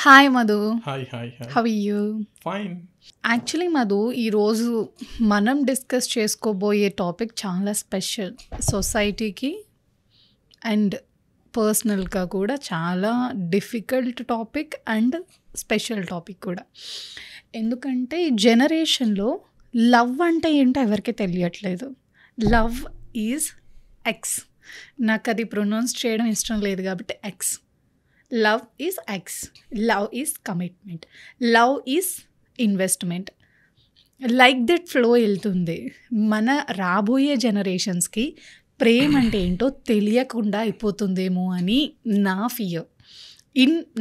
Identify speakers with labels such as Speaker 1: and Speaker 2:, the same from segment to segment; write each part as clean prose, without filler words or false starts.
Speaker 1: Hi Madhu,
Speaker 2: hi hi hi
Speaker 1: how are you?
Speaker 2: Fine.
Speaker 1: Actually Madhu, ఈరోజు మనం discuss చేసుకోబోయే topic చాలా స్పెషల్. సొసైటీకి అండ్ పర్సనల్గా కూడా చాలా difficult topic and special topic కూడా. ఎందుకంటే ఈ జనరేషన్లో లవ్ అంటే ఏంటో ఎవరికి తెలియట్లేదు. Love is X. నాకు అది ప్రొనౌన్స్ చేయడం ఇష్టం లేదు కాబట్టి X. Love is X. Love is commitment. Love is investment. Like that flow వెళ్తుంది. మన రాబోయే జనరేషన్స్కి ప్రేమ అంటే ఏంటో తెలియకుండా అయిపోతుందేమో అని నా ఫియర్,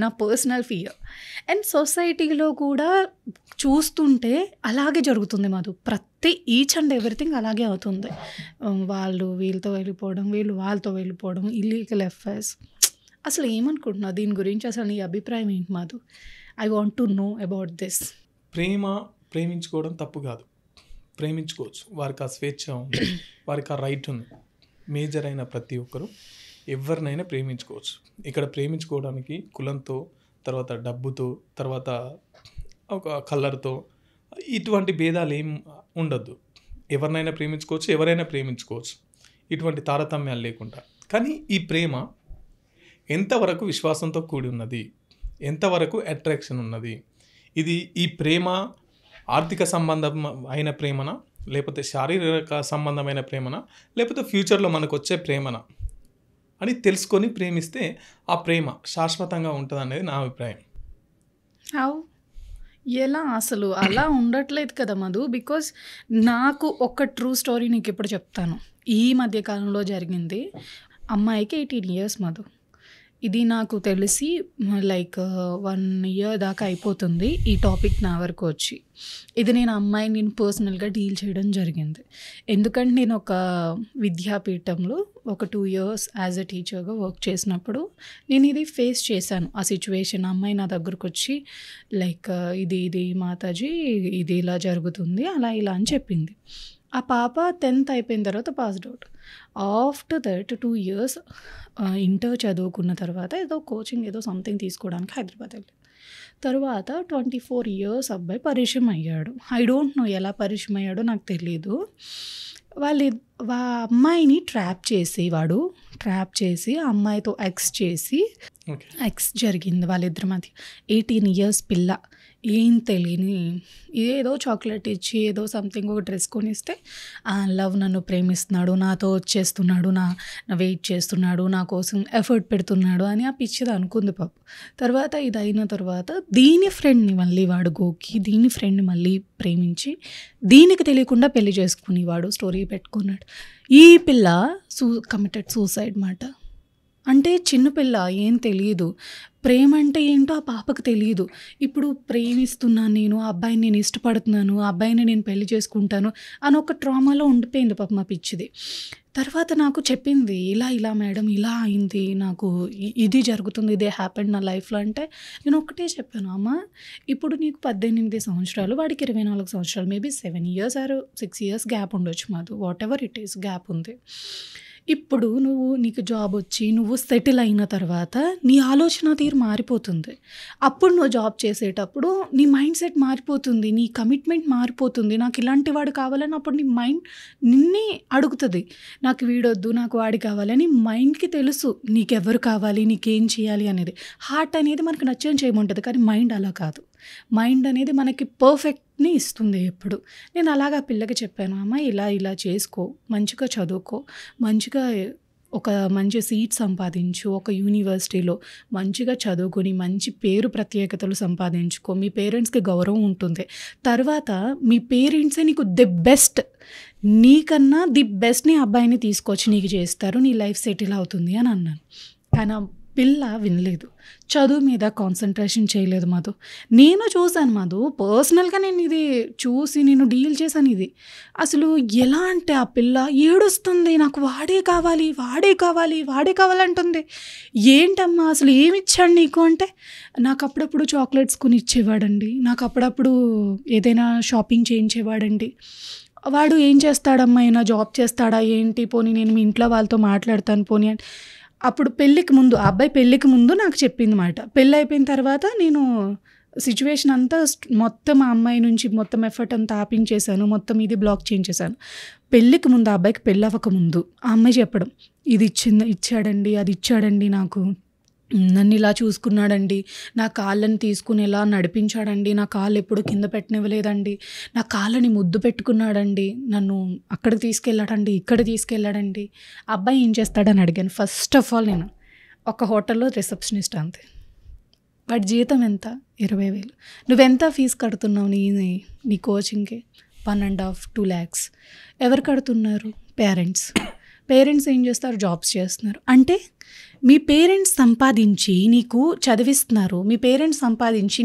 Speaker 1: నా పర్సనల్ ఫియర్. అండ్ సొసైటీలో కూడా చూస్తుంటే అలాగే జరుగుతుంది మధు. ప్రతి ఈచ్ అండ్ ఎవ్రీథింగ్ అలాగే అవుతుంది. వాళ్ళు వీళ్ళతో వెళ్ళిపోవడం, వీళ్ళు వాళ్ళతో వెళ్ళిపోవడం, ఇల్లీగల్ అఫైర్స్. అసలు ఏమనుకుంటున్నావు దీని గురించి? అసలు నీ అభిప్రాయం ఏంటి Madhu? I want to know about this.
Speaker 2: ప్రేమించుకోవడం తప్పు కాదు, ప్రేమించుకోవచ్చు. వారికి ఆ స్వేచ్ఛ ఉంది, వారికి ఆ రైట్ ఉంది. మేజర్ అయిన ప్రతి ఒక్కరు ఎవరినైనా ప్రేమించుకోవచ్చు. ఇక్కడ ప్రేమించుకోవడానికి కులంతో, తర్వాత డబ్బుతో, తర్వాత ఒక కలర్తో ఇటువంటి భేదాలు ఏం ఉండద్దు. ఎవరినైనా ప్రేమించుకోవచ్చు, ఎవరైనా ప్రేమించుకోవచ్చు, ఇటువంటి తారతమ్యాలు లేకుండా. కానీ ఈ ప్రేమ ఎంతవరకు విశ్వాసంతో కూడి ఉన్నది, ఎంతవరకు అట్రాక్షన్ ఉన్నది, ఈ ప్రేమ ఆర్థిక సంబంధం అయిన ప్రేమనా, లేకపోతే శారీరక సంబంధమైన ప్రేమనా, లేకపోతే ఫ్యూచర్లో మనకు వచ్చే ప్రేమనా అని తెలుసుకొని ప్రేమిస్తే ఆ ప్రేమ శాశ్వతంగా ఉంటుంది అనేది నా అభిప్రాయం.
Speaker 1: ఎలా అసలు అలా ఉండట్లేదు కదా మధు. బికాజ్ నాకు ఒక ట్రూ స్టోరీ నీకు ఇప్పుడు చెప్తాను. ఈ మధ్యకాలంలో జరిగింది. అమ్మాయికి 18 years మధు. ఇది నాకు తెలిసి లైక్ 1 year దాకా అయిపోతుంది ఈ టాపిక్ నా వరకు వచ్చి. ఇది నేను పర్సనల్గా డీల్ చేయడం జరిగింది. ఎందుకంటే నేను ఒక విద్యాపీఠంలో ఒక 2 years యాజ్ ఎ టీచర్గా వర్క్ చేసినప్పుడు నేను ఇది ఫేస్ చేశాను. ఆ సిచ్యువేషన్, అమ్మాయి నా దగ్గరకు వచ్చి లైక్ ఇది మాతాజీ, ఇది ఇలా జరుగుతుంది, అలా ఇలా అని చెప్పింది. ఆ పాప 10th అయిపోయిన తర్వాత passed out. After that 2 years inter చదువుకున్న తర్వాత ఏదో కోచింగ్ ఏదో సంథింగ్ తీసుకోవడానికి హైదరాబాద్ వెళ్ళింది. తర్వాత 24 years అబ్బాయి పరిచయం అయ్యాడు. ఐ డోంట్ నో ఎలా పరిచయం అయ్యాడో నాకు తెలీదు. అమ్మాయిని ట్రాప్ చేసి ఆ అమ్మాయితో ఎక్స్ జరిగింది వాళ్ళిద్దరి మధ్య. 18 years పిల్ల, ఏం తెలియని, ఏదో చాక్లెట్ ఇచ్చి ఏదో సంథింగ్ ఒక డ్రెస్ కొనిస్తే లవ్ నన్ను ప్రేమిస్తున్నాడు, నాతో వచ్చేస్తున్నాడు, నా వెయిట్ చేస్తున్నాడు, నా కోసం ఎఫర్ట్ పెడుతున్నాడు అని ఆ పిచ్చిది అనుకుంది పాప. తర్వాత ఇది అయిన తర్వాత దీని ఫ్రెండ్ని మళ్ళీ ప్రేమించి దీనికి తెలియకుండా పెళ్లి చేసుకుని వాడు స్టోరీ పెట్టుకున్నాడు. ఈ పిల్ల కమిటెడ్ సూసైడ్ మాట. అంటే చిన్నపిల్ల, ఏం తెలియదు, ప్రేమ అంటే ఏంటో ఆ పాపకు తెలియదు. ఇప్పుడు ప్రేమిస్తున్నాను నేను, ఆ అబ్బాయిని నేను ఇష్టపడుతున్నాను, ఆ అబ్బాయిని నేను పెళ్లి చేసుకుంటాను అని ఒక ట్రామాలో ఉండిపోయింది పాప మా పిచ్చిది. తర్వాత నాకు చెప్పింది, ఇలా మేడం ఇలా అయింది, నాకు ఇది జరుగుతుంది, ఇదే హ్యాపెండ్ నా లైఫ్లో. అంటే నేను ఒక్కటే చెప్పాను, అమ్మ ఇప్పుడు నీకు 18 సంవత్సరాలు, వాడికి 24 సంవత్సరాలు, maybe 7 years or 6 years gap ఉండొచ్చు మాది, what ever it is, gap ఉంది. ఇప్పుడు నీకు జాబ్ వచ్చి నువ్వు సెటిల్ అయిన తర్వాత నీ ఆలోచన తీరు మారిపోతుంది. అప్పుడు నువ్వు జాబ్ చేసేటప్పుడు నీ మైండ్ సెట్ మారిపోతుంది, నీ కమిట్మెంట్ మారిపోతుంది. నాకు ఇలాంటి వాడు కావాలని అప్పుడు నీ మైండ్ నిన్నే అడుగుతుంది, నాకు వీడొద్దు, నాకు వాడి కావాలని. మైండ్కి తెలుసు నీకెవరు కావాలి, నీకేం చేయాలి అనేది. హార్ట్ అనేది మనకు నచ్చని చేయమంటుంది, కానీ మైండ్ అలా కాదు. మైండ్ అనేది మనకి పర్ఫెక్ట్ని ఇస్తుంది ఎప్పుడు. నేను అలాగా పిల్లకి చెప్పాను, అమ్మ ఇలా చేసుకో, మంచిగా చదువుకో, మంచిగా ఒక మంచి సీట్ సంపాదించు, ఒక యూనివర్సిటీలో మంచిగా చదువుకొని మంచి పేరు ప్రత్యేకతలు సంపాదించుకో, మీ పేరెంట్స్కి గౌరవం ఉంటుంది. తర్వాత మీ పేరెంట్సే నీకు నీకన్నా ది బెస్ట్ని అబ్బాయిని తీసుకొచ్చి నీకు చేస్తారు, నీ లైఫ్ సెటిల్ అవుతుంది అని అన్నాను. కానీ పిల్ల వినలేదు, చదువు మీద కాన్సన్ట్రేషన్ చేయలేదు మధు. నేను చూశాను మధు, పర్సనల్గా నేను ఇది చూసి నేను డీల్ చేశాను. ఇది అసలు ఎలా అంటే ఆ పిల్ల ఏడుస్తుంది, నాకు వాడే కావాలంటుంది. ఏంటమ్మా అసలు ఏమిచ్చాడు నీకు అంటే, నాకు అప్పుడప్పుడు చాక్లెట్స్ కొని ఇచ్చేవాడండి, నాకు అప్పుడప్పుడు ఏదైనా షాపింగ్ చేయించేవాడండి. వాడు ఏం చేస్తాడమ్మా, అయినా జాబ్ చేస్తాడా ఏంటి, పోనీ నేను మీ ఇంట్లో వాళ్ళతో మాట్లాడతాను పోనీ అని. అప్పుడు పెళ్ళికి ముందు ఆ అబ్బాయి పెళ్ళికి ముందు నాకు చెప్పింది మాట. పెళ్ళి అయిపోయిన తర్వాత నేను సిచ్యువేషన్ అంతా మొత్తం ఆ అమ్మాయి నుంచి మొత్తం ఎఫర్ట్ అంతా ఆపించేశాను, మొత్తం ఇది బ్లాక్ చేయించేశాను. పెళ్ళికి ముందు ఆ అబ్బాయికి పెళ్ళి అవ్వకముందు ఆ అమ్మాయి చెప్పడం, ఇది ఇచ్చాడండి, అది ఇచ్చాడండి, నాకు నన్ను ఇలా చూసుకున్నాడండి, నా కాళ్ళని తీసుకుని ఎలా నడిపించాడండి, నా కాళ్ళు ఎప్పుడు కింద పెట్టనివ్వలేదండి, నా కాళ్ళని ముద్దు పెట్టుకున్నాడండి, నన్ను అక్కడికి తీసుకెళ్ళాడండి, ఇక్కడ తీసుకెళ్ళాడండి. అబ్బాయి ఏం చేస్తాడని అడిగాను. ఫస్ట్ ఆఫ్ ఆల్ నేను ఒక హోటల్లో రిసెప్షనిస్ట్ అంతే. వాడి జీతం ఎంత? 20,000. నువ్వెంత ఫీజు కడుతున్నావు నీ కోచింగ్కి? 1.5 2 lakhs. ఎవరు కడుతున్నారు? పేరెంట్స్ ఏం చేస్తారు? జాబ్స్ చేస్తున్నారు. అంటే మీ పేరెంట్స్ సంపాదించి నీకు చదివిస్తున్నారు, మీ పేరెంట్స్ సంపాదించి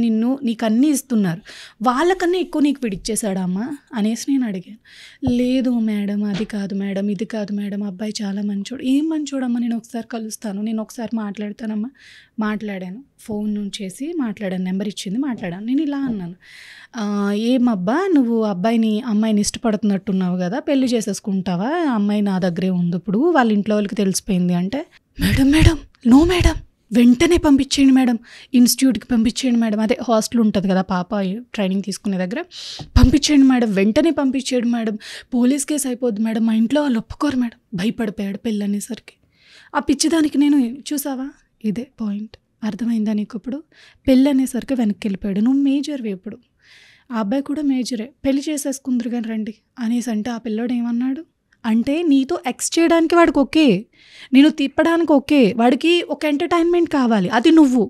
Speaker 1: నీకు అన్నీ ఇస్తున్నారు, వాళ్ళకన్నా ఎక్కువ నీకు విడిచ్చేశాడా అమ్మా అనేసి నేను అడిగాను. లేదు మేడం, అది కాదు మేడం, ఇది కాదు మేడం, అబ్బాయి చాలా మంచోడు. ఏం మంచోడమ్మా, నేను ఒకసారి కలుస్తాను, నేను ఒకసారి మాట్లాడతానమ్మా. మాట్లాడాను, ఫోన్ చేసి మాట్లాడాను, నెంబర్ ఇచ్చింది, మాట్లాడాను. నేను ఇలా అన్నాను, ఏమబ్బా నువ్వు అమ్మాయిని ఇష్టపడుతున్నట్టున్నావు కదా, పెళ్లి చేసేసుకుంటావా? అమ్మాయి నా దగ్గరే ఉంది, ఇప్పుడు వాళ్ళ ఇంట్లో వాళ్ళకి తెలిసిపోయింది అంటే, మేడం నో మేడం, వెంటనే పంపించేయండి మేడం, ఇన్స్టిట్యూట్కి పంపించేయండి మేడం, అదే హాస్టల్ ఉంటుంది కదా పాప ట్రైనింగ్ తీసుకునే దగ్గర, పంపించేయండి మేడం, వెంటనే పంపించేయండి మేడం, పోలీస్ కేసు అయిపోద్ది మేడం, మా ఇంట్లో వాళ్ళు ఒప్పుకోరు మేడం. భయపడిపోయాడు పెళ్ళి అనేసరికి. ఆ పిచ్చిదానికి నేను, చూసావా ఇదే పాయింట్, అర్థమైందా నీకు? ఇప్పుడు పెళ్ళి అనేసరికి వెనక్కి వెళ్ళిపోయాడు. నువ్వు మేజర్వి ఇప్పుడు, ఆ అబ్బాయి కూడా మేజరే, పెళ్లి చేసేసుకుందరు కానీ రండి అనేసి అంటే ఆ పిల్లోడు ఏమన్నాడు అంటే, నీతో ఎక్స్ చేయడానికి వాడికి ఓకే, నేను తిప్పడానికి ఓకే, వాడికి ఒక ఎంటర్టైన్మెంట్ కావాలి, అది నువ్వు,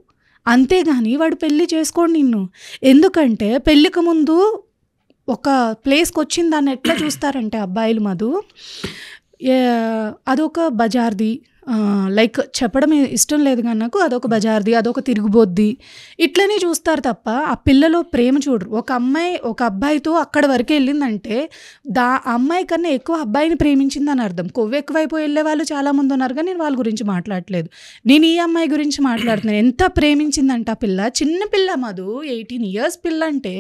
Speaker 1: అంతేగాని వాడు పెళ్ళి చేసుకోండి నిన్ను. ఎందుకంటే పెళ్ళికి ముందు ఒక ప్లేస్కి వచ్చింది దాన్ని ఎట్లా చూస్తారంటే అబ్బాయిలు మధు, అదొక బజార్ది, లైక్ చెప్పడం ఇష్టం లేదు కానీ నాకు, అదొక బజార్ది, అదొక తిరుగుబోద్ది, ఇట్లనే చూస్తారు తప్ప ఆ పిల్లలో ప్రేమ చూడరు. ఒక అమ్మాయి ఒక అబ్బాయితో అక్కడ వరకు వెళ్ళిందంటే అమ్మాయి కన్నా ఎక్కువ అబ్బాయిని ప్రేమించిందని అర్థం. కొవ్వు ఎక్కువైపోయి వెళ్ళే వాళ్ళు చాలామంది ఉన్నారు, కానీ నేను వాళ్ళ గురించి మాట్లాడలేదు, నేను ఈ అమ్మాయి గురించి మాట్లాడుతున్నాను. ఎంత ప్రేమించిందంట ఆ పిల్ల, చిన్న పిల్ల మధు, 18 years పిల్ల అంటే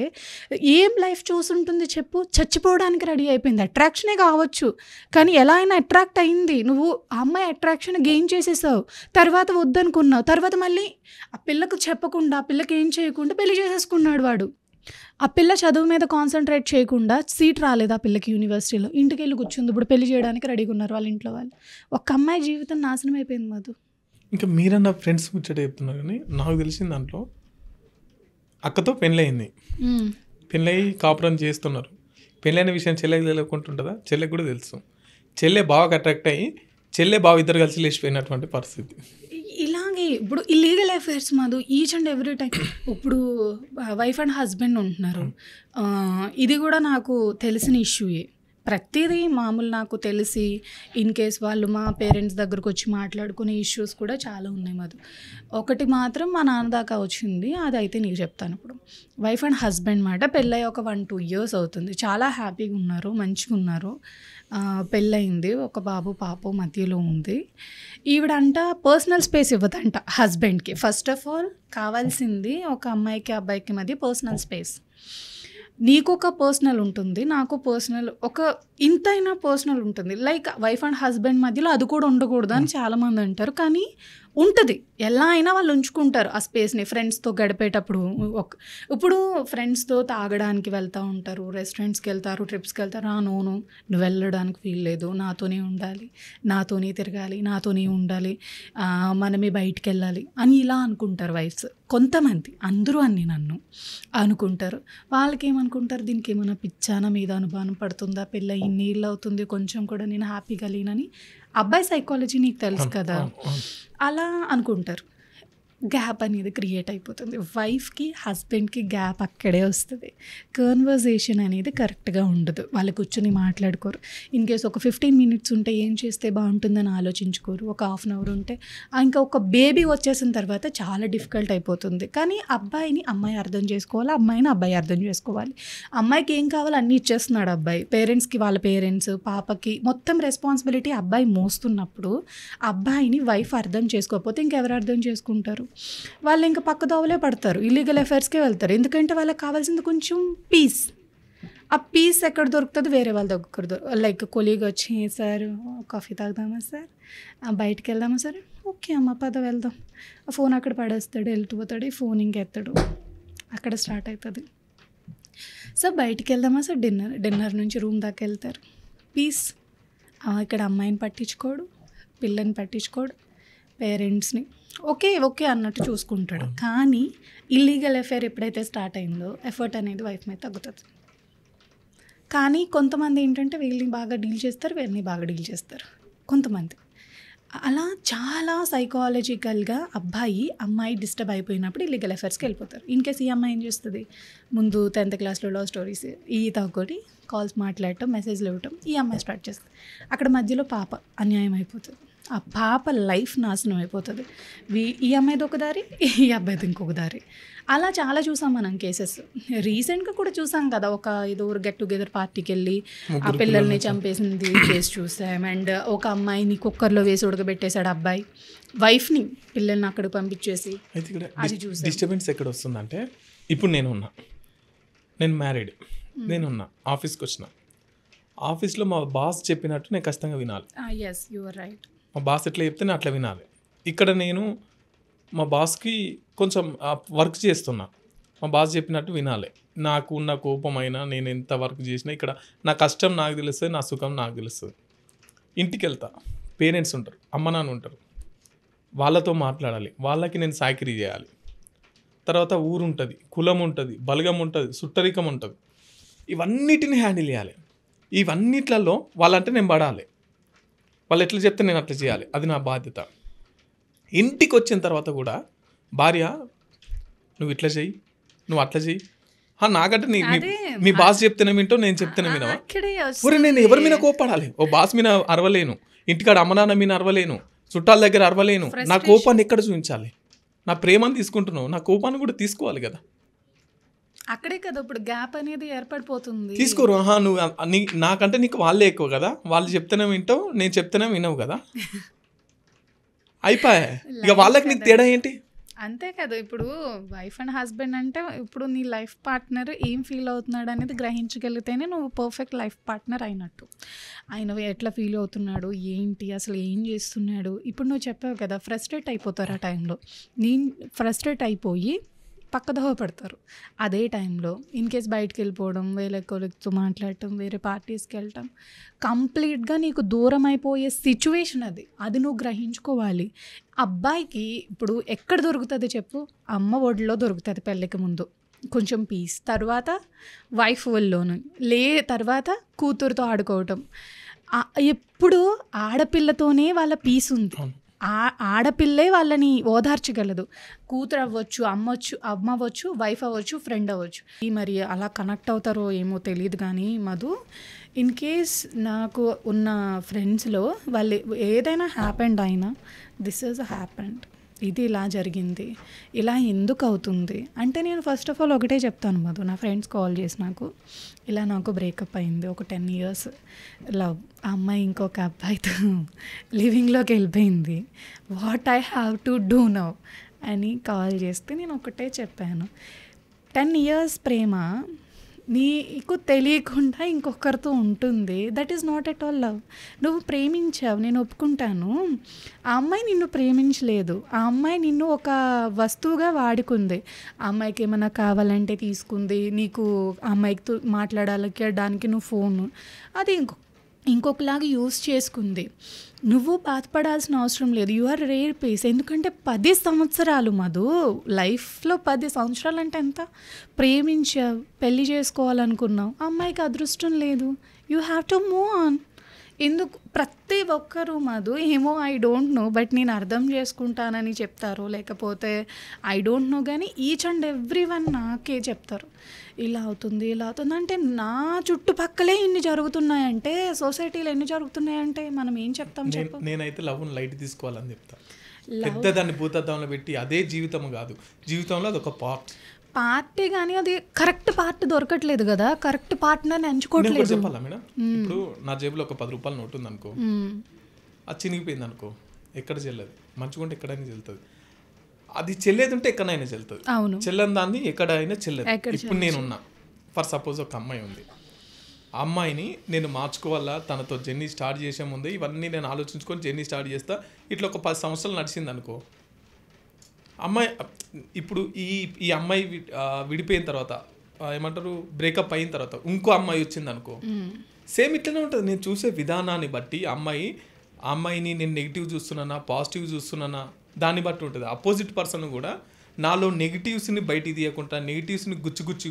Speaker 1: ఏం లైఫ్ చూసుంటుంది చెప్పు? చచ్చిపోవడానికి రెడీ అయిపోయింది. అట్రాక్షనే కావచ్చు, కానీ ఎలా అయినా అట్రాక్ట్ అయింది. నువ్వు ఆ అమ్మాయి అట్రాక్షన్ గెయిన్ చేసేసావు, తర్వాత వద్దనుకున్నావు, తర్వాత మళ్ళీ ఆ పిల్లకు చెప్పకుండా, ఆ పిల్లకి ఏం చేయకుండా పెళ్లి చేసేసుకున్నాడు వాడు. ఆ పిల్ల చదువు మీద కాన్సన్ట్రేట్ చేయకుండా, సీట్ రాలేదు ఆ పిల్లకి యూనివర్సిటీలో, ఇంటికి వెళ్ళి కూర్చుంది. ఇప్పుడు పెళ్లి చేయడానికి రెడీగా ఉన్నారు వాళ్ళ ఇంట్లో వాళ్ళు. ఒక అమ్మాయి జీవితం నాశనం అయిపోయింది మధు.
Speaker 2: ఇంకా మీరన్న ఫ్రెండ్స్ ముచ్చట చెప్తున్నారు, కానీ నాకు తెలిసిన దాంట్లో అక్కతో పెళ్ళయింది, పెళ్ళయి కాపురం చేస్తున్నారు. పెళ్ళైన విషయం చెల్లెకి తెలియకుంటుంటుందా? చెల్లెకి కూడా తెలుసు. చెల్లె బాగా అట్రాక్ట్ అయ్యి చెల్లె బాగా ఇద్దరు కలిసి లేచిపోయినటువంటి పరిస్థితి.
Speaker 1: ఇలాగే ఇప్పుడు ఇల్లీగల్ అఫైర్స్ మాది ఈచ్ అండ్ ఎవ్రీ టైం. ఇప్పుడు వైఫ్ అండ్ హస్బెండ్ ఉంటున్నారు, ఇది కూడా నాకు తెలిసిన ఇష్యూయే. ప్రతిదీ మామూలు నాకు తెలిసి ఇన్ కేస్ వాళ్ళు మా పేరెంట్స్ దగ్గరకు వచ్చి మాట్లాడుకునే ఇష్యూస్ కూడా చాలా ఉన్నాయి మాది. ఒకటి మాత్రం మా నాన్న దాకా వచ్చింది, అదైతే నీకు చెప్తాను. ఇప్పుడు వైఫ్ అండ్ హస్బెండ్ మాట పెళ్ళై ఒక 1-2 years అవుతుంది. చాలా హ్యాపీగా ఉన్నారు, మంచిగా ఉన్నారు. పెళ్ళయింది, ఒక బాబు పాప మధ్యలో ఉంది. ఈవిడంట పర్సనల్ స్పేస్ ఇవ్వదంట హస్బెండ్కి. ఫస్ట్ ఆఫ్ ఆల్ కావాల్సింది ఒక అమ్మాయికి అబ్బాయికి మధ్య పర్సనల్ స్పేస్. నీకు ఒక పర్సనల్ ఉంటుంది, నాకు పర్సనల్, ఒక ఇంతైనా పర్సనల్ ఉంటుంది. లైక్ వైఫ్ అండ్ హస్బెండ్ మధ్యలో అది కూడా ఉండకూడదు అని చాలామంది అంటారు, కానీ ఉంటుంది. ఎలా అయినా వాళ్ళు ఉంచుకుంటారు ఆ స్పేస్ని. ఫ్రెండ్స్తో గడిపేటప్పుడు ఇప్పుడు ఫ్రెండ్స్తో తాగడానికి వెళ్తూ ఉంటారు, రెస్టారెంట్స్కి వెళ్తారు, ట్రిప్స్కి వెళ్తారు. నోను నువ్వు వెళ్ళడానికి వీల్లేదు, నాతోనే ఉండాలి, నాతోనే తిరగాలి, నాతోనే ఉండాలి, మనమే బయటికి వెళ్ళాలి అని ఇలా అనుకుంటారు వైఫ్స్. కొంతమంది, అందరూ అని నన్ను అనుకుంటారు. వాళ్ళకి ఏమనుకుంటారు, దీనికి ఏమైనా పిచ్చానా మీద అనుమానం పడుతుందా, పెళ్ళి ఇన్ని ఇళ్ళు అవుతుంది, కొంచెం కూడా నేను హ్యాపీగా లేనని. అబ్బాయి సైకాలజీ నీకు తెలుసు కదా, అలా అనుకుంటారు. గ్యాప్ అనేది క్రియేట్ అయిపోతుంది. వైఫ్కి హస్బెండ్కి గ్యాప్ అక్కడే వస్తుంది. కన్వర్జేషన్ అనేది కరెక్ట్గా ఉండదు, వాళ్ళు కూర్చొని మాట్లాడుకోరు. ఇన్ కేస్ ఒక 15 minutes ఉంటే ఏం చేస్తే బాగుంటుందని ఆలోచించుకోరు. ఒక 1/2 hour ఉంటే, ఇంకా ఒక బేబీ వచ్చేసిన తర్వాత చాలా డిఫికల్ట్ అయిపోతుంది. కానీ అబ్బాయిని అమ్మాయి అర్థం చేసుకోవాలి, అమ్మాయిని అబ్బాయి అర్థం చేసుకోవాలి. అమ్మాయికి ఏం కావాలో అన్నీ ఇచ్చేస్తున్నాడు అబ్బాయి. పేరెంట్స్కి వాళ్ళ పేరెంట్స్, పాపకి మొత్తం రెస్పాన్సిబిలిటీ అబ్బాయి మోస్తున్నప్పుడు అబ్బాయిని వైఫ్ అర్థం చేసుకోకపోతే ఇంకెవరు అర్థం చేసుకుంటారు? వాళ్ళు ఇంకా పక్క దోవలే పడతారు, ఇల్లీగల్ అఫైర్స్కే వెళ్తారు. ఎందుకంటే వాళ్ళకి కావాల్సింది కొంచెం పీస్. ఆ పీస్ ఎక్కడ దొరుకుతుంది? వేరే వాళ్ళ దగ్గర. లైక్ కొలీగ్ వచ్చి, సార్ కాఫీ తాగుదామా సార్, బయటికి వెళ్దామా సార్, ఓకే అమ్మ పద వెళ్దాం. ఆ ఫోన్ అక్కడ పడేస్తాడు, వెళ్ళిపోతాడు, ఈ ఫోన్ ఇంకెత్తాడు, అక్కడ స్టార్ట్ అవుతుంది. సో బయటికి వెళ్దామా సార్, డిన్నర్ నుంచి రూమ్ దాకా వెళ్తారు, పీస్. ఇక్కడ అమ్మాయిని పట్టించుకోడు, పిల్లని పట్టించుకోడు, పేరెంట్స్ని ఓకే ఓకే అన్నట్టు చూసుకుంటాడు. కానీ ఇల్లీగల్ అఫేర్ ఎప్పుడైతే స్టార్ట్ అయిందో ఎఫర్ట్ అనేది వైఫ్ మీద తగ్గుతుంది. కానీ కొంతమంది ఏంటంటే వీళ్ళని బాగా డీల్ చేస్తారు, వీళ్ళని బాగా డీల్ చేస్తారు కొంతమంది. అలా చాలా సైకాలజికల్గా అమ్మాయి డిస్టర్బ్ అయిపోయినప్పుడు ఇల్లీగల్ అఫేర్స్కి వెళ్ళిపోతారు. ఇన్ కేస్ ఈ అమ్మాయి ఏం చేస్తుంది, ముందు 10th క్లాస్లో లవ్ స్టోరీస్ ఒకటి కాల్స్ మాట్లాడటం, మెసేజ్లు ఇవ్వటం, ఈ అమ్మాయి స్టార్ట్ చేస్తుంది. అక్కడ మధ్యలో పాప అన్యాయం అయిపోతుంది, ఆ పాప లైఫ్ నాశనం అయిపోతుంది. ఈ అమ్మాయిది ఒక దారి, ఈ అబ్బాయిది ఇంకొక దారి. అలా చాలా చూసాం మనం కేసెస్. రీసెంట్గా కూడా చూసాం కదా, ఏదో గెట్ టుగెదర్ పార్టీకి వెళ్ళి ఆ పిల్లల్ని చంపేసింది కేసు చూసాం. అండ్ ఒక అమ్మాయిని కుక్కర్లో వేసి ఉడకబెట్టేశాడు అబ్బాయి, వైఫ్ని, పిల్లల్ని అక్కడికి పంపించేసి.
Speaker 2: అది చూసి డిస్టర్బెన్స్ ఎక్కడ వస్తుందంటే, ఇప్పుడు నేను మ్యారీడ్, నేనున్నా, ఆఫీస్కి వచ్చిన, ఆఫీస్లో మా బాస్ చెప్పినట్టు నేను ఖచ్చితంగా వినాలి.
Speaker 1: Yes you are right.
Speaker 2: మా బాస్ ఎట్లా చెప్తే నేను అట్లా వినాలి. ఇక్కడ నేను మా బాస్కి కొంచెం వర్క్ చేస్తున్నా, మా బాస్ చెప్పినట్టు వినాలి. నాకు ఉన్న కోపమైనా, నేను ఎంత వర్క్ చేసినా, ఇక్కడ నా కష్టం నాకు తెలుస్తుంది, నా సుఖం నాకు తెలుస్తుంది. ఇంటికి వెళ్తా, పేరెంట్స్ ఉంటారు, అమ్మ నాన్న ఉంటారు, వాళ్ళతో మాట్లాడాలి, వాళ్ళకి నేను సాకిరీ చేయాలి. తర్వాత ఊరు ఉంటుంది, కులం ఉంటుంది, బలగం ఉంటుంది, సుట్టరికం ఉంటుంది, ఇవన్నిటిని హ్యాండిల్ చేయాలి. ఇవన్నిట్లలో వాళ్ళంటే నేను పడాలి, వాళ్ళు ఎట్లా చెప్తే నేను అట్లా చేయాలి, అది నా బాధ్యత. ఇంటికి వచ్చిన తర్వాత కూడా భార్య నువ్వు ఇట్లా చెయ్యి, నువ్వు అట్లా చెయ్యి, నాకంటే మీ బాస్ చెప్తేనే వింటో, నేను చెప్తేనే వినవా? ఒరే నేను ఎవరి మీద కోపడాలి? ఓ బాస్ మీద అరవలేను, ఇంటికాడ అమ్మ నాన్న మీద అరవలేను, చుట్టాల దగ్గర అరవలేను. నా కోపాన్ని ఎక్కడ చూపించాలి? నా ప్రేమను తీసుకుంటున్నావు, నా కోపాన్ని కూడా తీసుకోవాలి కదా.
Speaker 1: అక్కడే కదా ఇప్పుడు గ్యాప్ అనేది ఏర్పడిపోతుంది.
Speaker 2: తీసుకోరు, నువ్వు నాకంటే నీకు వాళ్ళే ఎక్కువ కదా, వాళ్ళు చెప్తేనే వింటావు, నేను చెప్తేనే వినవు కదా, అయిపోయా. ఇక వాళ్ళకి నీకు తేడా ఏంటి?
Speaker 1: అంతే కదా. ఇప్పుడు వైఫ్ అండ్ హస్బెండ్ అంటే ఇప్పుడు నీ లైఫ్ పార్ట్నర్ ఏం ఫీల్ అవుతున్నాడు అనేది గ్రహించగలిగితేనే నువ్వు పర్ఫెక్ట్ లైఫ్ పార్ట్నర్ అయినట్టు. ఆయన ఎట్లా ఫీల్ అవుతున్నాడు, ఏంటి, అసలు ఏం చేస్తున్నాడు. ఇప్పుడు నువ్వు చెప్పావు కదా, ఫ్రస్ట్రేట్ అయిపోతారు ఆ టైంలో. నేను ఫ్రస్ట్రేట్ అయిపోయి పక్కదోవ పడతారు. అదే టైంలో ఇన్ కేస్ బయటకు వెళ్ళిపోవడం, వేరే కొలిక్తో మాట్లాడటం, వేరే పార్టీస్కి వెళ్ళటం, కంప్లీట్గా నీకు దూరం అయిపోయే సిచ్యువేషన్ అది నువ్వు గ్రహించుకోవాలి. అబ్బాయికి ఇప్పుడు ఎక్కడ దొరుకుతుంది చెప్పు? అమ్మ ఒడిలో దొరుకుతుంది పెళ్ళికి ముందు కొంచెం పీస్, తర్వాత వైఫ్ ఒళ్ళోను, తర్వాత కూతురుతో ఆడుకోవటం. ఎప్పుడు ఆడపిల్లతోనే వాళ్ళ పీస్ ఉంది. ఆడపిల్లే వాళ్ళని ఓదార్చగలదు. కూతురు అవ్వచ్చు, అమ్మ అవ్వచ్చు, వైఫ్ అవ్వచ్చు, ఫ్రెండ్ అవ్వచ్చు. మరి అలా కనెక్ట్ అవుతారో ఏమో తెలియదు. కానీ మధు, ఇన్ కేస్ నాకు ఉన్న ఫ్రెండ్స్లో వాళ్ళు ఏదైనా హ్యాపెండ్ అయినా, దిస్ ఈజ్ హ్యాపెండ్, ఇది ఇలా జరిగింది, ఇలా ఎందుకు అవుతుంది అంటే నేను ఫస్ట్ ఆఫ్ ఆల్ ఒకటే చెప్తాను మధు. నా ఫ్రెండ్స్ కాల్ చేసి నాకు బ్రేకప్ అయింది, ఒక 10 years లవ్, ఆ అమ్మాయి ఇంకొక అబ్బాయితో లివింగ్లోకి వెళ్ళిపోయింది, what I have to do now అని కాల్ చేస్తే నేను ఒకటే చెప్పాను, 10 years ప్రేమ నీకు తెలియకుండా ఇంకొకరితో ఉంటుంది, that is not at all love. నువ్వు ప్రేమించావు, నేను ఒప్పుకుంటాను. ఆ అమ్మాయి నిన్ను ప్రేమించలేదు, ఆ అమ్మాయి నిన్ను ఒక వస్తువుగా వాడుకుంది. ఆ అమ్మాయికి ఏమైనా కావాలంటే తీసుకుంది, నీకు ఆ అమ్మాయితో మాట్లాడడానికి నువ్వు ఫోను, అది ఇంకొకలాగా యూస్ చేసుకుంది. నువ్వు బాధపడాల్సిన అవసరం లేదు. You are rare piece. ఎందుకంటే 10 సంవత్సరాలు మధు, లైఫ్లో 10 సంవత్సరాలు అంటే ఎంత? ప్రేమించావు, పెళ్ళి చేసుకోవాలనుకున్నావు, అమ్మాయికి అదృష్టం లేదు, you have to move on. ఎందుకు ప్రతి ఒక్కరూ మధు ఏమో ఐ డోంట్ నో, బట్ నేను అర్థం చేసుకుంటానని చెప్తారు, లేకపోతే ఐ డోంట్ నో, కానీ ఈచ్ అండ్ ఎవ్రీ వన్ నాకే చెప్తారు ఇలా అవుతుంది ఇలా అవుతుంది అంటే. నా చుట్టుపక్కలే ఇన్ని జరుగుతున్నాయంటే, సొసైటీలో ఎన్ని జరుగుతున్నాయంటే మనం ఏం చెప్తాం చెప్పు?
Speaker 2: నేనైతే లవ్ని లైట్ తీసుకోవాలని చెప్తా. పెద్ద దాన్ని భూతద్దంలో పెట్టి అదే జీవితం కాదు, జీవితంలో అదొక పార్టీ, కానీ అది కరెక్ట్ పార్ట్ దొరకట్లేదు కదా, కరెక్ట్ పార్ట్నర్ని ఎంచుకోవట్లేదు. చెప్పాలా మేడం, ఇప్పుడు నా జేబులో ఒక 10 రూపాయల నోటు ఉంది అనుకో, అది చినిగిపోయింది అనుకో, ఎక్కడ చెల్లదు, మంచిగుంటే ఎక్కడైనా చెల్లుతుంది. అది చెల్లేది ఉంటే ఎక్కడైనా చెల్లుతుంది, చెల్లని దాన్ని ఎక్కడైనా చెల్లదు. ఇప్పుడు నేనున్నా, ఫర్ సపోజ్ ఒక అమ్మాయి ఉంది, ఆ అమ్మాయిని నేను మార్చుకోవాలా, తనతో జర్నీ స్టార్ట్ చేసే ముందే ఇవన్నీ నేను ఆలోచించుకొని జర్నీ స్టార్ట్ చేస్తా. ఇట్లా ఒక 10 సంవత్సరాలు నడిచింది అనుకో, అమ్మాయి ఇప్పుడు ఈ అమ్మాయి విడిపోయిన తర్వాత ఏమంటారు బ్రేకప్ అయిన తర్వాత ఇంకో అమ్మాయి వచ్చింది అనుకో, సేమ్ ఇట్లనే ఉంటుంది. నేను చూసే విధానాన్ని బట్టి అమ్మాయిని నేను నెగిటివ్ చూస్తున్నానా పాజిటివ్ చూస్తున్నానా దాన్ని బట్టి ఉంటుంది. అపోజిట్ పర్సన్ కూడా నాలో నెగిటివ్స్ని బయటికి తీయకుండా, నెగిటివ్స్ని గుచ్చి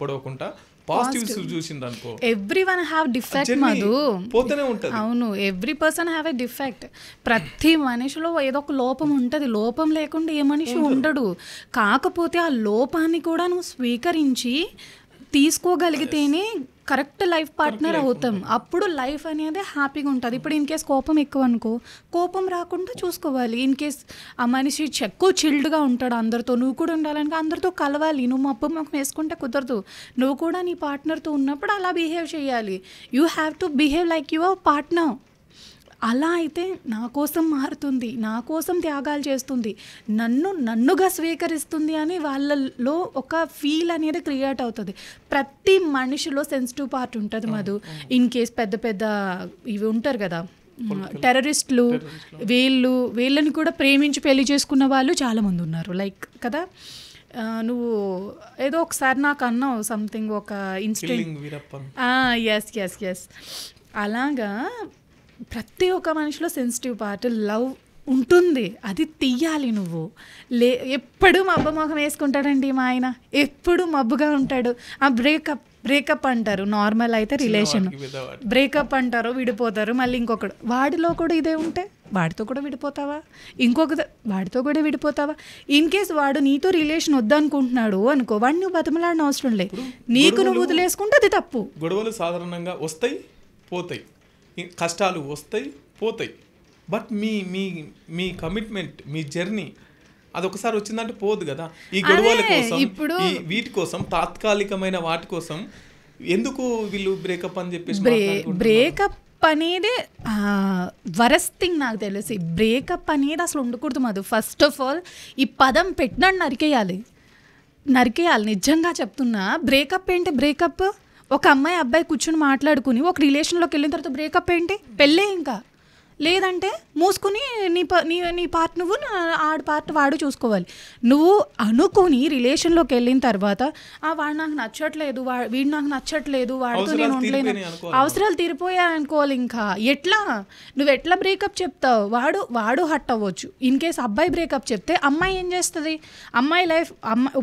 Speaker 2: పొడవకుండా పాజిటివ్స్ చూసింది అనుకో,
Speaker 1: ఎవ్రీవన్ హ్యావ్ డిఫెక్ట్ మధు,
Speaker 2: పోతూనే ఉంటుంది.
Speaker 1: అవును, every person have a defect. ప్రతి మనిషిలో ఏదో ఒక లోపం ఉంటుంది. లోపం లేకుండా ఏ మనిషి ఉండడు. కాకపోతే ఆ లోపాన్ని కూడా నువ్వు స్వీకరించి తీసుకోగలిగితేనే కరెక్ట్ లైఫ్ పార్ట్నర్ అవుతాం. అప్పుడు లైఫ్ అనేది హ్యాపీగా ఉంటుంది. ఇప్పుడు ఇన్ కేస్ కోపం ఎక్కువ అనుకో, కోపం రాకుండా చూసుకోవాలి. ఇన్ కేస్ ఆ మనిషి ఎక్కువ చిల్డ్గా ఉంటాడు అందరితో, నువ్వు కూడా ఉండాలంటే అందరితో కలవాలి. నువ్వు మబ్బు మొక్క వేసుకుంటే కుదరదు. నువ్వు కూడా నీ పార్ట్నర్తో ఉన్నప్పుడు అలా బిహేవ్ చేయాలి. You have to behave like your partner. అలా అయితే నా కోసం మారుతుంది, నా కోసం త్యాగాలు చేస్తుంది, నన్నుగా స్వీకరిస్తుంది అని వాళ్ళలో ఒక ఫీల్ అనేది క్రియేట్ అవుతుంది. ప్రతి మనిషిలో సెన్సిటివ్ పార్ట్ ఉంటుంది మధు. ఇన్ కేస్ పెద్ద ఇవి ఉంటారు కదా టెర్రరిస్టులు, వీళ్ళని కూడా ప్రేమించి పెళ్లి చేసుకున్న వాళ్ళు చాలామంది ఉన్నారు. లైక్ కదా, నువ్వు ఏదో ఒకసారి నాకు అన్నావు సంథింగ్, ఒక ఇన్సిడెంట్. ఎస్ అలాగా ప్రతి ఒక్క మనిషిలో సెన్సిటివ్ పార్ట్ లవ్ ఉంటుంది. అది తీయాలి నువ్వు. ఎప్పుడు మబ్బు మొహం వేసుకుంటాడండి మా ఆయన, ఎప్పుడు మబ్బుగా ఉంటాడు. ఆ బ్రేకప్ అంటారు, నార్మల్ అయితే రిలేషన్, బ్రేకప్ అంటారు, విడిపోతారు. మళ్ళీ ఇంకొకడు వాడిలో కూడా ఇదే ఉంటే వాడితో కూడా విడిపోతావా, వాడితో కూడా విడిపోతావా. ఇన్ కేస్ వాడు నీతో రిలేషన్ వద్దనుకుంటున్నాడు అనుకో, వాడిని నువ్వు బతిమలాడిన అవసరం లే, నీకు నువ్వు వదిలేసుకుంటే అది తప్పు.
Speaker 2: గొడవలు సాధారణంగా వస్తాయి పోతాయి, కష్టాలు వస్తాయి పోతాయి. బట్ మీ కమిట్మెంట్, మీ జర్నీ అదొకసారి వచ్చిందంటే పోదు కదా. ఈ గొడవల కోసం, ఈ వీటి కోసం, తాత్కాలికమైన వాటి కోసం ఎందుకు వీళ్ళు బ్రేకప్ అని చెప్పేసి.
Speaker 1: బ్రేకప్ అనేది వరస్ట్ థింగ్ నాకు తెలిసి. బ్రేకప్ అనేది అసలు ఉండకూడదు మధు. ఫస్ట్ ఆఫ్ ఆల్ ఈ పదం పెట్టినట్టు నరికేయాలి. నిజంగా చెప్తున్నా. బ్రేకప్ ఏంటి? బ్రేకప్ ఒక అమ్మాయి అబ్బాయి కూర్చొని మాట్లాడుకుని ఒక రిలేషన్లోకి వెళ్ళిన తర్వాత బ్రేకప్ ఏంటి? పెళ్ళే. ఇంకా లేదంటే మూసుకుని నీ పార్ట్ నువ్వు, ఆడ పార్ట్ వాడు చూసుకోవాలి. నువ్వు అనుకుని రిలేషన్లోకి వెళ్ళిన తర్వాత వాడు నాకు నచ్చట్లేదు, వీడు నాకు నచ్చట్లేదు, వాడితో నేను ఉండలేను, అవసరాలు తీరిపోయాయి అనుకోవాలి. ఇంకా నువ్వు ఎట్లా బ్రేకప్ చెప్తావు? వాడు హట్ అవ్వచ్చు. ఇన్ కేస్ అబ్బాయి బ్రేకప్ చెప్తే అమ్మాయి ఏం చేస్తుంది? అమ్మాయి లైఫ్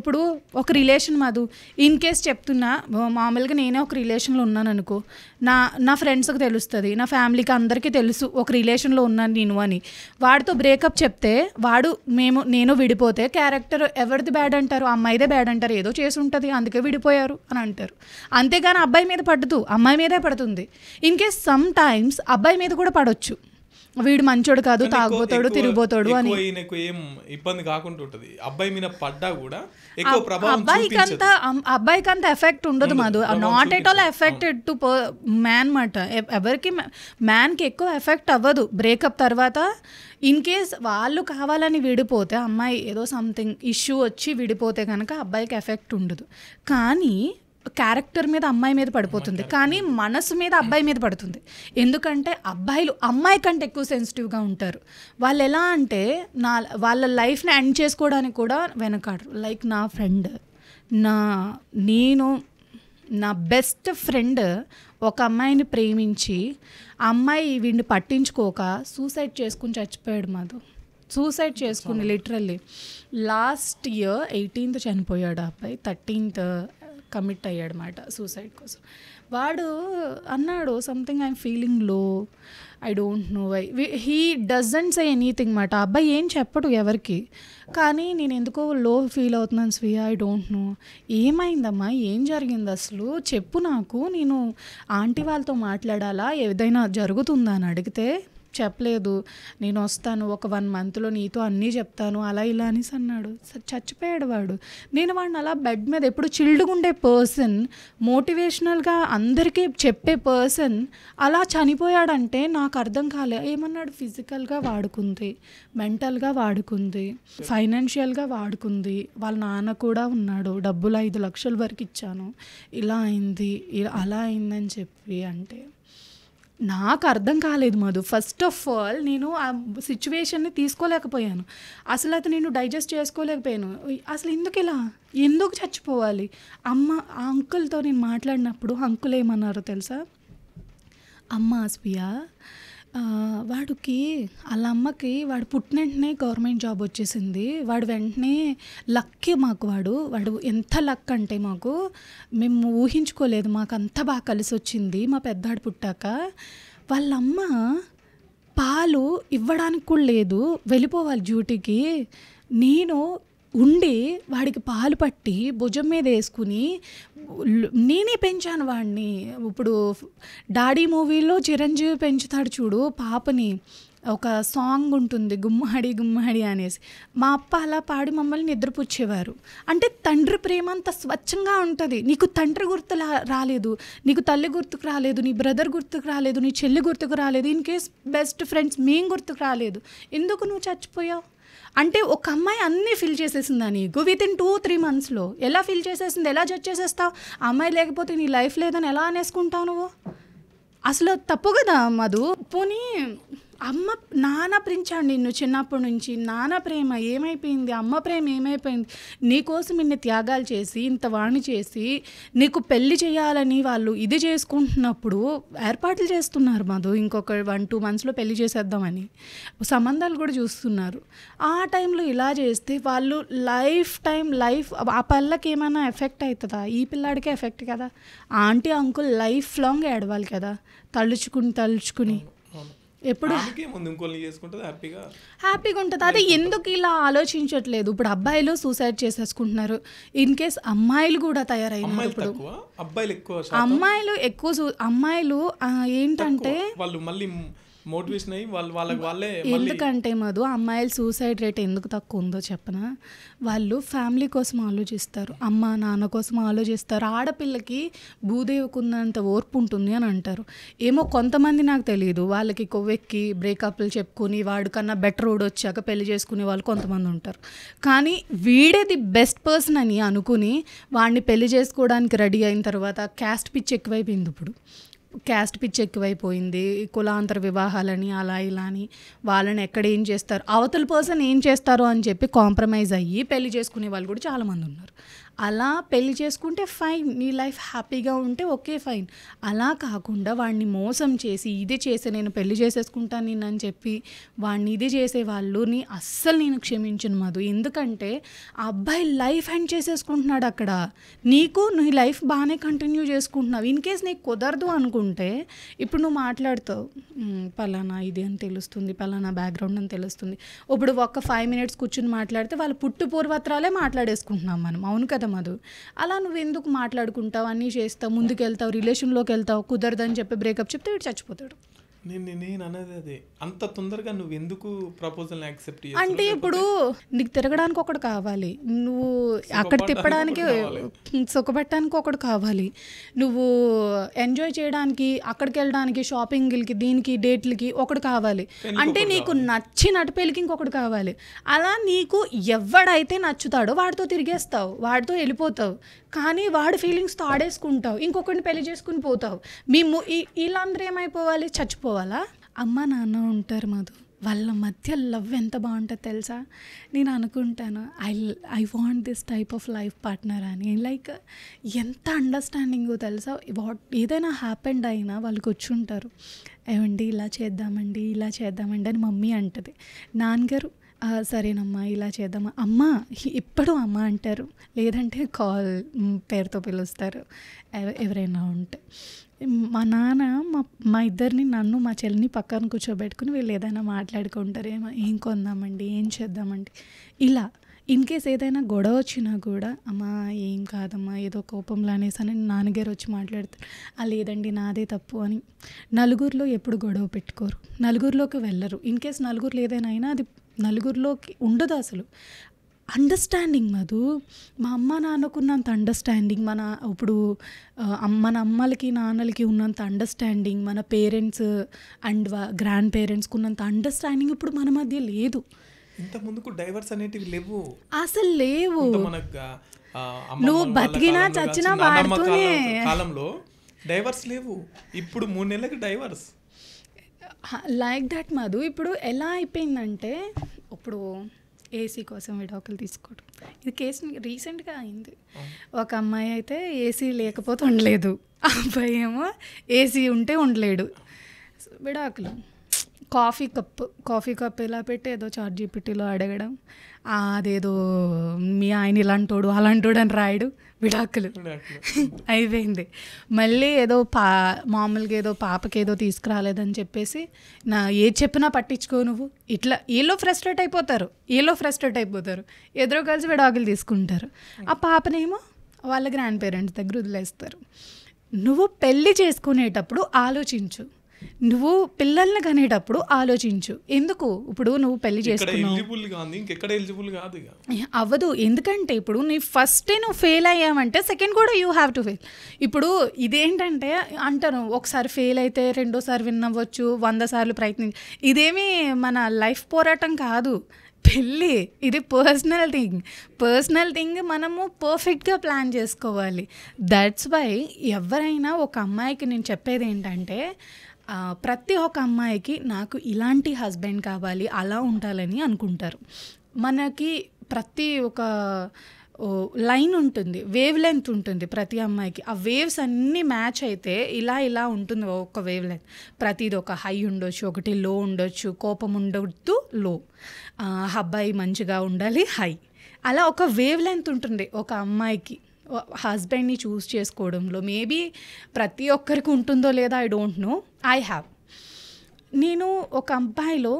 Speaker 1: ఇప్పుడు ఒక రిలేషన్ మధు, ఇన్ కేస్ చెప్తున్నా, మామూలుగా నేనే ఒక రిలేషన్లో ఉన్నాను అనుకో, నా ఫ్రెండ్స్కి తెలుస్తుంది, నా ఫ్యామిలీకి అందరికీ తెలుసు ఒక రిలేషన్లో ఉన్నాను నేను అని. వాడితో బ్రేకప్ చెప్తే నేను విడిపోతే క్యారెక్టర్ ఎవరిది బ్యాడ్ అంటారు? అమ్మాయిదే బ్యాడ్ అంటారు. ఏదో చేసి ఉంటుంది అందుకే విడిపోయారు అని అంటారు. అంతేగాని అబ్బాయి మీద పడదు, అమ్మాయి మీదే పడుతుంది. ఇన్ కేస్ సమ్ టైమ్స్ అబ్బాయి మీద కూడా పడవచ్చు, వీడు మంచోడు కాదు, తాగుపోతాడు, తిరిగిపోతాడు అని.
Speaker 2: ఏం ఇబ్బంది కాకుండా ఉంటుంది. అబ్బాయి మీద పడ్డా కూడా ఎక్కువ ప్రభావం
Speaker 1: అబ్బాయికి అంత ఎఫెక్ట్ ఉండదు Madhu. Not at all affected to man మాట. ఎవరికి మ్యాన్కి ఎక్కువ ఎఫెక్ట్ అవ్వదు బ్రేకప్ తర్వాత. ఇన్ కేస్ వాళ్ళు కావాలని విడిపోతే, అమ్మాయి ఏదో సంథింగ్ ఇష్యూ వచ్చి విడిపోతే కనుక అబ్బాయికి ఎఫెక్ట్ ఉండదు. కానీ క్యారెక్టర్ మీద అమ్మాయి మీద పడిపోతుంది, కానీ మనసు మీద అబ్బాయి మీద పడుతుంది. ఎందుకంటే అబ్బాయిలు అమ్మాయి కంటే ఎక్కువ సెన్సిటివ్గా ఉంటారు. వాళ్ళు ఎలా అంటే వాళ్ళ లైఫ్ని ఎండ్ చేసుకోవడానికి కూడా వెనకాడరు. లైక్ నా ఫ్రెండ్, నా బెస్ట్ ఫ్రెండ్ ఒక అమ్మాయిని ప్రేమించి అమ్మాయి వీడిని పట్టించుకోక సూసైడ్ చేసుకుని చచ్చిపోయాడు మధు. సూసైడ్ చేసుకుని లిటరల్లీ లాస్ట్ ఇయర్ 18th చనిపోయాడు ఆ అబ్బాయి. 13th కమిట్ అయ్యాడు అన్నమాట సూసైడ్ కోసం. వాడు అన్నాడు something I'm feeling low, I don't know why. He doesn't say anything మాట. అబ్బాయి ఏం చెప్పడు ఎవరికి. కానీ నేను ఎందుకో లో ఫీల్ అవుతున్నాను స్వీయ, ఐ డోంట్ నో. ఏమైందమ్మా, ఏం జరిగింది అసలు చెప్పు నాకు, నేను ఆంటీ వాళ్ళతో మాట్లాడాలా, ఏదైనా జరుగుతుందా అని అడిగితే చెప్పలేదు, నేను వస్తాను ఒక 1 monthలో నీతో అన్నీ చెప్తాను అలా ఇలా అనేసి అన్నాడు. చచ్చిపోయాడు వాడు. నేను వాడిని అలా బెడ్ మీద ఎప్పుడు చిల్డ్గా ఉండే పర్సన్, మోటివేషనల్గా అందరికీ చెప్పే పర్సన్ అలా చనిపోయాడంటే నాకు అర్థం కాలే. ఏమన్నాడు, ఫిజికల్గా వాడుకుంది, మెంటల్గా వాడుకుంది, ఫైనాన్షియల్గా వాడుకుంది, వాళ్ళ నాన్న కూడా ఉన్నాడు, డబ్బులు 5 లక్షల వరకు ఇచ్చాను, ఇలా అయింది అలా అయిందని చెప్పి. అంటే నాకు అర్థం కాలేదు మధు. ఫస్ట్ ఆఫ్ ఆల్ నేను ఆ సిచ్యువేషన్ని తీసుకోలేకపోయాను, అసలు అది నేను డైజెస్ట్ చేసుకోలేకపోయాను. అసలు ఎందుకు చచ్చిపోవాలి? ఆ అంకుల్తో నేను మాట్లాడినప్పుడు అంకుల్ ఏమన్నారో తెలుసా, అమ్మ అస్పియా వాడికి వాళ్ళ అమ్మకి వాడు పుట్టిన వెంటనే గవర్నమెంట్ జాబ్ వచ్చేసింది, వాడు వెంటనే లక్కి మాకు, వాడు ఎంత లక్ అంటే మాకు మేము ఊహించుకోలేదు, మాకు అంత బాగా కలిసి వచ్చింది మా పెద్దాడు పుట్టాక. వాళ్ళమ్మ పాలు ఇవ్వడానికి కూడా లేదు, వెళ్ళిపోవాలి డ్యూటీకి, నేను ఉండి వాడికి పాలు పట్టి భుజం మీద వేసుకుని నేనే పెంచాను వాడిని. ఇప్పుడు డాడీ మూవీలో చిరంజీవి పెంచుతాడు చూడు పాపని, ఒక సాంగ్ ఉంటుంది గుమ్మడి గుమ్మడి అనేసి, మా అప్ప అలా పాడి మమ్మల్ని నిద్రపుచ్చేవారు. అంటే తండ్రి ప్రేమ అంత స్వచ్ఛంగా ఉంటుంది. నీకు తండ్రి గుర్తు రాలేదు, నీకు తల్లి గుర్తుకు రాలేదు, నీ బ్రదర్ గుర్తుకు రాలేదు, నీ చెల్లి గుర్తుకు రాలేదు, ఇన్ కేస్ బెస్ట్ ఫ్రెండ్స్ మేం గుర్తుకు రాలేదు, ఎందుకు నువ్వు చచ్చిపోయావు? అంటే ఒక అమ్మాయి అన్నీ ఫిల్ చేసేసిందా నీకు వితిన్ 2-3 monthsలో? ఎలా ఫిల్ చేసేసింది, ఎలా జడ్జ్ చేసేస్తావు? అమ్మాయి లేకపోతే నీ లైఫ్ లేదని ఎలా అనేసుకుంటావు నువ్వు? అసలు తప్పు కదా మధు. పోనీ నాన్న పెంచాడు నిన్ను చిన్నప్పటి నుంచి, నాన్న ప్రేమ ఏమైపోయింది, అమ్మ ప్రేమ ఏమైపోయింది? నీకోసం ఇన్ని త్యాగాలు చేసి ఇంత వాణి చేసి నీకు పెళ్లి చేయాలని వాళ్ళు ఇది చేసుకుంటున్నప్పుడు ఏర్పాట్లు చేస్తున్నారు మధు, ఇంకొక 1-2 monthsలో పెళ్లి చేసేద్దామని సంబంధాలు కూడా చూస్తున్నారు. ఆ టైంలో ఇలా చేస్తే వాళ్ళు లైఫ్ ఆ పిల్లకి ఏమైనా ఎఫెక్ట్ అవుతుందా? ఈ పిల్లాడికే ఎఫెక్ట్ కదా. ఆంటీ అంకుల్ లైఫ్ లాంగ్ ఏడవాలి కదా, తలుచుకుని ఎప్పుడు హ్యాపీగా ఉంటుంది. అదే ఎందుకు ఇలా ఆలోచించట్లేదు? ఇప్పుడు అబ్బాయిలు సూసైడ్ చేసేసుకుంటున్నారు, ఇన్ కేస్ అమ్మాయిలు కూడా తయారైనారు. ఇప్పుడు అమ్మాయిలు ఏంటంటే
Speaker 2: వాళ్ళు మళ్ళీ మోటివేషన్ అయ్యి వాళ్ళే.
Speaker 1: ఎందుకంటే మధు అమ్మాయిలు సూసైడ్ రేట్ ఎందుకు తక్కువ ఉందో చెప్పనా? వాళ్ళు ఫ్యామిలీ కోసం ఆలోచిస్తారు, అమ్మ నాన్న కోసం ఆలోచిస్తారు. ఆడపిల్లకి భూదేవికున్నంత ఓర్పు ఉంటుంది అని అంటారు. ఏమో కొంతమంది, నాకు తెలియదు, వాళ్ళకి కొవ్వెక్కి బ్రేకప్లు చెప్పుకొని వాడికన్నా బెటర్ రోడ్ వచ్చాక పెళ్లి చేసుకునే వాళ్ళు కొంతమంది ఉంటారు. కానీ వీడే ది బెస్ట్ పర్సన్ అని అనుకుని వాడిని పెళ్లి చేసుకోవడానికి రెడీ అయిన తర్వాత క్యాస్ట్ పిచ్ ఎక్కువైపోయింది. ఇప్పుడు క్యాస్ట్ పిచ్ ఎక్కువైపోయింది, కులాంతర వివాహాలని అలా ఇలా అని వాళ్ళని ఎక్కడ ఏం చేస్తారు, అవతల పర్సన్ ఏం చేస్తారో అని చెప్పి కాంప్రమైజ్ అయ్యి పెళ్లి చేసుకునే వాళ్ళు కూడా చాలామంది ఉన్నారు. అలా పెళ్లి చేసుకుంటే ఫైన్, నీ లైఫ్ హ్యాపీగా ఉంటే ఓకే ఫైన్. అలా కాకుండా వాడిని మోసం చేసి ఇది చేసి నేను పెళ్లి చేసేసుకుంటాను నేను అని చెప్పి వాడిని ఇది చేసే వాళ్ళని అస్సలు నేను క్షమించను మధు. ఎందుకంటే ఆ అబ్బాయి లైఫ్ ఎండ్ చేసేసుకుంటున్నాడు అక్కడ. నీ లైఫ్ బాగానే కంటిన్యూ చేసుకుంటున్నావు. ఇన్ కేస్ నీకు కుదరదు అనుకుంటే ఇప్పుడు నువ్వు మాట్లాడుతావు, పలానా ఇది అని తెలుస్తుంది, పలానా బ్యాక్గ్రౌండ్ అని తెలుస్తుంది. ఇప్పుడు ఒక 5 minutes కూర్చుని మాట్లాడితే వాళ్ళు పుట్టు పూర్వత్రాలే మాట్లాడేసుకుంటున్నాం మనం, అవును కదా మధు? అలా నువ్వు ఎందుకు మాట్లాడుకుంటావు, అన్నీ చేస్తావు, ముందుకెళ్తావు, రిలేషన్లోకి వెళ్తావు, కుదరదని చెప్పి బ్రేకప్ చెప్తే వీడు చచ్చిపోతాడు.
Speaker 2: నేను అనేది అదే, అంత తొందరగా నువ్వు ఎందుకు ప్రపోజల్ యాక్సెప్ట్ చేస్తావు?
Speaker 1: అంటే ఇప్పుడు నీకు తిరగడానికి ఒకటి కావాలి, నువ్వు అక్కడ తిప్పడానికి సుఖపెట్టడానికి ఒకటి కావాలి, నువ్వు ఎంజాయ్ చేయడానికి అక్కడికి వెళ్ళడానికి షాపింగ్లకి దీనికి డేట్లకి ఒకటి కావాలి, అంటే నీకు నచ్చినట్టు పెళ్ళికి ఇంకొకటి కావాలి. అలా నీకు ఎవడైతే నచ్చుతాడో వాడితో తిరిగేస్తావు, వాడితో వెళ్ళిపోతావు, కానీ వాడి ఫీలింగ్స్తో ఆడేసుకుంటావు, ఇంకొకరిని పెళ్లి చేసుకుని పోతావు. వీళ్ళందరూ ఏమైపోవాలి, చచ్చిపోవాలా? అమ్మ నాన్న ఉంటారు మధు, వాళ్ళ మధ్య లవ్ ఎంత బాగుంటుందో తెలుసా? నేను అనుకుంటాను I want this type of life partner అని. లైక్ ఎంత అండర్స్టాండింగో తెలుసా? ఏదైనా హ్యాపెండ్ అయినా వాళ్ళకి వచ్చి ఉంటారు, ఏమండి ఇలా చేద్దామండి అని మమ్మీ అంటది, నాన్నగారు సరేనమ్మా ఇలా చేద్దామా, అమ్మ ఇప్పుడు అమ్మ అంటారు, లేదంటే కాల్ పేరుతో పిలుస్తారు ఎవరైనా ఉంటే. మా నాన్న మా ఇద్దరిని, నన్ను మా చెల్లిని పక్కన కూర్చోబెట్టుకుని వీళ్ళు ఏదైనా మాట్లాడుకుంటారు, ఏం కొందామండి, ఏం చేద్దామండి, ఇలా ఇన్ కేస్ ఏదైనా గొడవ వచ్చినా కూడా అమ్మా ఏం కాదమ్మా ఏదో కోపంలో అనేసి అని నాన్నగారు వచ్చి మాట్లాడతారు, లేదండి నాదే తప్పు అని. నలుగురిలో ఎప్పుడు గొడవ పెట్టుకోరు, నలుగురిలోకి వెళ్ళరు. ఇన్ కేస్ నలుగురిలో ఏదైనా అయినా అది నలుగురిలోకి ఉండదు అసలు. అండర్స్టాండింగ్ మధు, మా అమ్మ నాన్నకున్నంత అండర్స్టాండింగ్ ఇప్పుడు మన అమ్మలకి నాన్నలకి ఉన్నంత అండర్స్టాండింగ్, మన పేరెంట్స్ అండ్ గ్రాండ్ పేరెంట్స్కి ఉన్నంత అండర్స్టాండింగ్ ఇప్పుడు మన మధ్య లేదు.
Speaker 2: ఇంత ముందుకు డైవర్స్ అనేటివి లేవు,
Speaker 1: అసలు లేవు.
Speaker 2: నువ్వు
Speaker 1: బతికినా చచ్చినా వాడుతూనే
Speaker 2: కాలంలో డైవర్స్ లేవు, ఇప్పుడు 3 నెలలకి డైవర్స్
Speaker 1: లైక్ దట్ మధు. ఇప్పుడు ఎలా అయిపోయిందంటే, ఇప్పుడు ఏసీ కోసం విడాకులు తీసుకోవడం, ఇది కేసు రీసెంట్గా అయింది. ఒక అమ్మాయి అయితే ఏసీ లేకపోతే ఉండలేదు, అబ్బాయి ఏమో ఏసీ ఉంటే ఉండలేడు, విడాకులు. కాఫీ కప్ ఇలా పెట్టి ఏదో ChatGPTలో అడగడం, అదేదో మీ ఆయన ఇలాంటోడు అలాంటోడు అని రాయడు, విడాకులు అయిపోయింది. మళ్ళీ ఏదో మామూలుగా ఏదో పాపకి ఏదో తీసుకురాలేదని చెప్పేసి ఏది చెప్పినా పట్టించుకో నువ్వు, ఇట్లా వీళ్ళు ఫ్రస్ట్రేట్ అయిపోతారు, ఎదురు కలిసి విడాకులు తీసుకుంటారు. ఆ పాపనేమో వాళ్ళ గ్రాండ్ పేరెంట్స్ దగ్గర వదిలేస్తారు. నువ్వు పెళ్ళి చేసుకునేటప్పుడు ఆలోచించు, నువ్వు పిల్లల్ని కనేటప్పుడు ఆలోచించు. ఎందుకు ఇప్పుడు నువ్వు పెళ్లి చేసుకున్నావు అవ్వదు, ఎందుకంటే ఇప్పుడు నీ ఫస్ట్ నువ్వు ఫెయిల్ అయ్యావంటే సెకండ్ కూడా యూ హ్యావ్ టు ఫెయిల్. ఇప్పుడు ఇదేంటంటే అంటారు, ఒకసారి ఫెయిల్ అయితే రెండోసారి విన్ అవ్వచ్చు, 100 సార్లు ప్రయత్నించి. ఇదేమీ మన లైఫ్ పోరాటం కాదు, పెళ్ళి ఇది పర్సనల్ థింగ్ మనము పర్ఫెక్ట్గా ప్లాన్ చేసుకోవాలి. దట్స్ వై ఎవరైనా ఒక అమ్మాయికి నేను చెప్పేది ఏంటంటే, ప్రతి ఒక్క అమ్మాయికి నాకు ఇలాంటి హస్బెండ్ కావాలి అలా ఉండాలని అనుకుంటారు. మనకి ప్రతి ఒక లైన్ ఉంటుంది, వేవ్ లెంత్ ఉంటుంది ప్రతి అమ్మాయికి. ఆ వేవ్స్ అన్నీ మ్యాచ్ అయితే ఇలా ఉంటుంది ఒక వేవ్ లెంత్. ప్రతిది ఒక హై ఉండొచ్చు, ఒకటి లో ఉండొచ్చు, కోపం ఉండొద్దు లో, అబ్బాయి మంచిగా ఉండాలి హై, అలా ఒక వేవ్ లెంత్ ఉంటుంది ఒక అమ్మాయికి హస్బెండ్ని చూస్ చేసుకోవడంలో. మేబీ ప్రతి ఒక్కరికి ఉంటుందో లేదో I don't no, I have. నేను ఒక అబ్బాయిలో,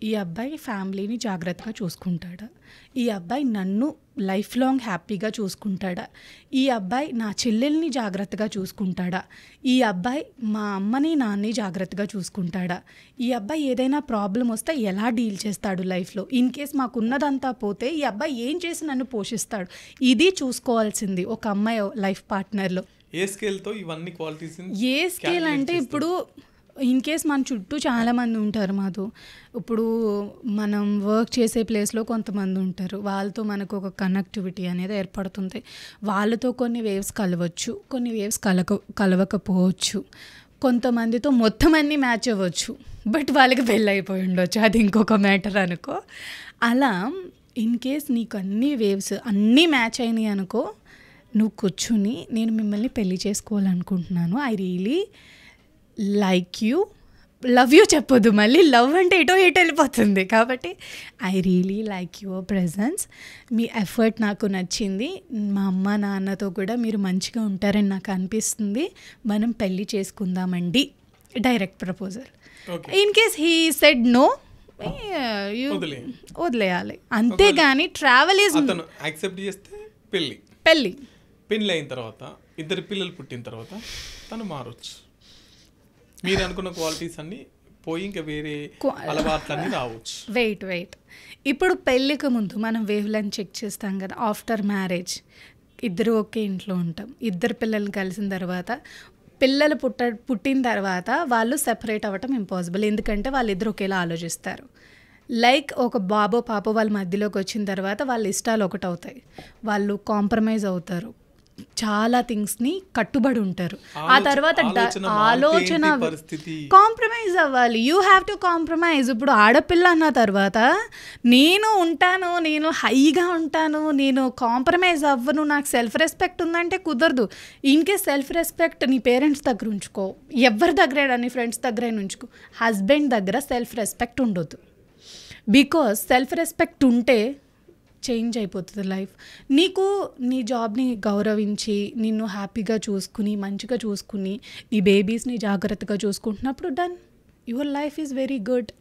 Speaker 1: ఈ అబ్బాయి ఫ్యామిలీని జాగ్రత్తగా చూసుకుంటాడా, ఈ అబ్బాయి నన్ను లైఫ్ లాంగ్ హ్యాపీగా చూసుకుంటాడా, ఈ అబ్బాయి నా చెల్లెల్ని జాగ్రత్తగా చూసుకుంటాడా, ఈ అబ్బాయి మా అమ్మని నాన్నని జాగ్రత్తగా చూసుకుంటాడా, ఈ అబ్బాయి ఏదైనా ప్రాబ్లం వస్తే ఎలా డీల్ చేస్తాడు లైఫ్లో, ఇన్ కేస్ మాకున్నదంతా పోతే ఈ అబ్బాయి ఏం చేసి నన్ను పోషిస్తాడు, ఇది చూసుకోవాల్సింది ఒక అమ్మాయి లైఫ్ పార్ట్నర్లో.
Speaker 2: ఏ స్కేల్తో ఇవన్నీ క్వాలిటీస్?
Speaker 1: ఏ స్కేల్ అంటే ఇప్పుడు ఇన్ కేస్ మన చుట్టూ చాలామంది ఉంటారు మాతో. ఇప్పుడు మనం వర్క్ చేసే ప్లేస్లో కొంతమంది ఉంటారు, వాళ్ళతో మనకు ఒక కనెక్టివిటీ అనేది ఏర్పడుతుంది. వాళ్ళతో కొన్ని వేవ్స్ కలవచ్చు, కొన్ని వేవ్స్ కలవకపోవచ్చు. కొంతమందితో మొత్తం అన్నీ మ్యాచ్ అవ్వచ్చు, బట్ వాళ్ళకి పెళ్ళి అయిపోయి ఉండొచ్చు, అది ఇంకొక మ్యాటర్ అనుకో. అలా ఇన్ కేస్ నీకు అన్ని వేవ్స్ అన్నీ మ్యాచ్ అయినాయి అనుకో, నువ్వు కూర్చుని నేను మిమ్మల్ని పెళ్ళి చేసుకోవాలనుకుంటున్నాను, I really like you, love you చెప్పొద్దు, మళ్ళీ లవ్ అంటే ఎటో వెళ్ళిపోతుంది. కాబట్టి I really like your presence, me effort నాకు నచ్చింది, మా అమ్మ నాన్నతో కూడా మీరు మంచిగా ఉంటారని నాకు అనిపిస్తుంది, మనం పెళ్ళి చేసుకుందామండి, direct proposal. In case he said no, వదిలేయాలి, అంతేగాని ట్రావెల్ ఈజ్
Speaker 2: యాక్సెప్ట్ చేస్తే పెళ్ళి అయిన తర్వాత, ఇద్దరు పిల్లలు పుట్టిన తర్వాత తను మారొచ్చు, మీరు అనుకున్న క్వాలిటీస్ అన్నీ పోయి ఇంకా వేరే అలవాట్లన్నీ రావచ్చు.
Speaker 1: వెయిట్ ఇప్పుడు పెళ్ళికి ముందు మనం వేవ్ లెంత్ చెక్ చేస్తాం కదా. ఆఫ్టర్ మ్యారేజ్ ఇద్దరు ఒకే ఇంట్లో ఉంటాం, ఇద్దరు పిల్లలు కలిసిన తర్వాత పిల్లలు పుట్టిన తర్వాత వాళ్ళు సెపరేట్ అవ్వటం ఇంపాసిబుల్, ఎందుకంటే వాళ్ళిద్దరు ఒకేలా ఆలోచిస్తారు. లైక్ ఒక బాబో పాపో వాళ్ళ మధ్యలోకి వచ్చిన తర్వాత వాళ్ళ ఇష్టాలు ఒకటి అవుతాయి, వాళ్ళు కాంప్రమైజ్ అవుతారు, చాలా థింగ్స్ని కట్టుబడి ఉంటారు. ఆ తర్వాత ఆలోచన కాంప్రమైజ్ అవ్వాలి, యూ హ్యావ్ టు కాంప్రమైజ్. ఇప్పుడు ఆడపిల్ల అన్న తర్వాత నేను ఉంటాను, నేను హైగా ఉంటాను, నేను కాంప్రమైజ్ అవ్వను, నాకు సెల్ఫ్ రెస్పెక్ట్ ఉందంటే కుదరదు. ఇన్కేస్ సెల్ఫ్ రెస్పెక్ట్ నీ పేరెంట్స్ దగ్గర ఉంచుకో, ఎవరి దగ్గర నీ ఫ్రెండ్స్ దగ్గర ఉంచుకో, హస్బెండ్ దగ్గర సెల్ఫ్ రెస్పెక్ట్ ఉండొద్దు. బికాస్ సెల్ఫ్ రెస్పెక్ట్ ఉంటే చేంజ్ అయిపోతుంది లైఫ్. నీకు నీ జాబ్ని గౌరవించి నిన్ను హ్యాపీగా చూసుకుని మంచిగా చూసుకుని నీ బేబీస్ని జాగ్రత్తగా చూసుకుంటున్నప్పుడు done, your life is very good.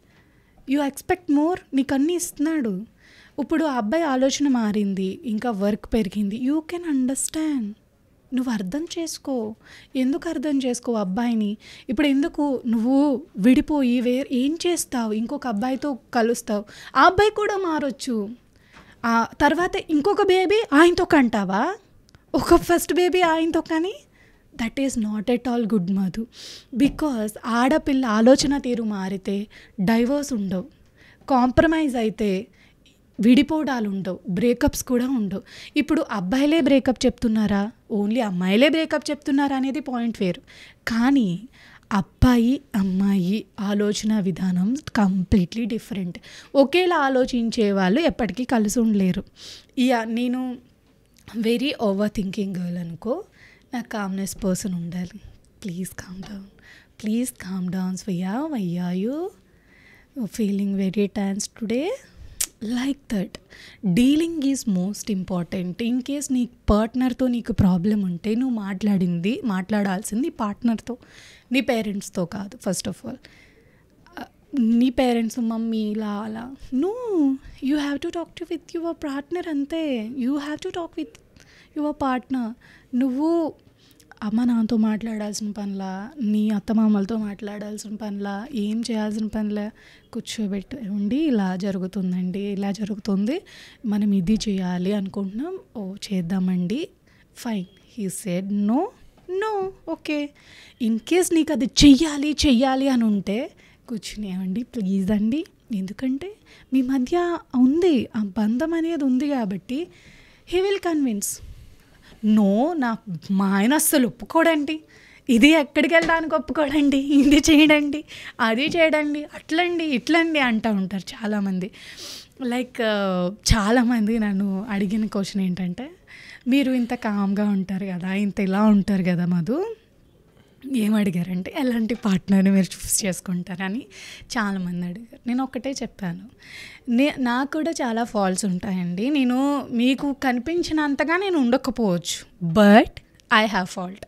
Speaker 1: You expect more, నీకు అన్నీ ఇస్తున్నాడు. ఇప్పుడు ఆ అబ్బాయి ఆలోచన మారింది, ఇంకా వర్క్ పెరిగింది, యూ కెన్ అండర్స్టాండ్. నువ్వు అర్థం చేసుకో. ఎందుకు అర్థం చేసుకో అబ్బాయిని? ఇప్పుడు ఎందుకు నువ్వు విడిపోయి ఏం చేస్తావు? ఇంకొక అబ్బాయితో కలుస్తావు, ఆ అబ్బాయి కూడా మారొచ్చు. తర్వాత ఇంకొక బేబీ ఆయనతో కంటావా? ఒక ఫస్ట్ బేబీ ఆయనతో కానీ that is not at all good Madhu. Because ఆడపిల్ల ఆలోచన తీరు మారితే డైవర్స్ ఉండవు, కాంప్రమైజ్ అయితే విడిపోవడాలు ఉండవు, బ్రేకప్స్ కూడా ఉండవు. ఇప్పుడు అబ్బాయిలే బ్రేకప్ చెప్తున్నారా, ఓన్లీ అమ్మాయిలే బ్రేకప్ చెప్తున్నారా అనేది పాయింట్ వేరు. కానీ అబ్బాయి అమ్మాయి ఆలోచన విధానం కంప్లీట్లీ డిఫరెంట్. ఒకేలా ఆలోచించే వాళ్ళు ఎప్పటికీ కలిసి ఉండలేరు. నేను వెరీ ఓవర్ థింకింగ్ గర్ల్ అనుకో, నాకు కామ్నెస్ పర్సన్ ఉండాలి. ప్లీజ్ కామ్ డౌన్ స్వయ్యా. Why are you feeling very tense today? Like that dealing is most important. In case నీ పార్ట్నర్తో నీకు ప్రాబ్లం ఉంటే నువ్వు మాట్లాడాల్సింది పార్ట్నర్తో, నీ పేరెంట్స్తో కాదు. ఫస్ట్ ఆఫ్ ఆల్ నీ పేరెంట్స్ మమ్మీ ఇలా అలా you have to talk with your partner. అంతే, you have to talk with your partner. నువ్వు అమ్మ నాన్నతో మాట్లాడాల్సిన పనిలా, నీ అత్తమామలతో మాట్లాడాల్సిన పనిలా, ఏం చేయాల్సిన పనిలా కూర్చోబెట్టి ఉండి ఇలా జరుగుతుందండి, ఇలా జరుగుతుంది, మనం ఇది చేయాలి అనుకుంటున్నాం, చేద్దామండి, fine. He said no, okay. In case నీకు అది చెయ్యాలి అని ఉంటే కూర్చుని ఏమండి ప్లీజ్ అండి, ఎందుకంటే మీ మధ్య ఉంది ఆ బంధం అనేది ఉంది కాబట్టి హీ విల్ కన్విన్స్. మా ఆయన అస్సలు ఒప్పుకోడండి, ఇది ఎక్కడికి వెళ్ళడానికి ఒప్పుకోడండి, ఇది చేయడండి, అది చేయడండి, అట్లండి ఇట్లండి అంటూ ఉంటారు చాలామంది. లైక్ చాలామంది నన్ను అడిగిన క్వశ్చన్ ఏంటంటే, మీరు ఇంత కామ్గా ఉంటారు కదా, ఇంత ఇలా ఉంటారు కదా మధు, ఏం అడిగారంటే ఎలాంటి పార్ట్నర్ని మీరు చూస్ చేసుకుంటారని చాలామంది అడిగారు. నేను ఒక్కటే చెప్పాను, నాకు కూడా చాలా ఫాల్ట్స్ ఉంటాయండి, నేను మీకు కనిపించినంతగా నేను ఉండకపోవచ్చు, బట్ ఐ హ్యావ్ ఫాల్ట్,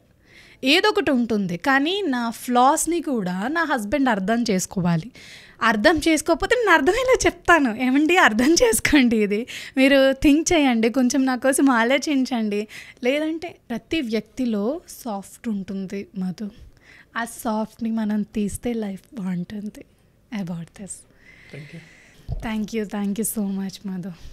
Speaker 1: ఏదో ఒకటి ఉంటుంది. కానీ నా ఫ్లాస్ని కూడా నా హస్బెండ్ అర్థం చేసుకోవాలి. అర్థం చేసుకోకపోతే నేను అర్థమయ్యేలా చెప్తాను, ఏమండి అర్థం చేసుకోండి, ఇది మీరు థింక్ చేయండి, కొంచెం నా కోసం ఆలోచించండి. లేదంటే ప్రతి వ్యక్తిలో సాఫ్ట్ ఉంటుంది మధు, ఆ సాఫ్ట్ని మనం తీస్తే లైఫ్ బాగుంటుంది. About this. Thank you so much Madhu.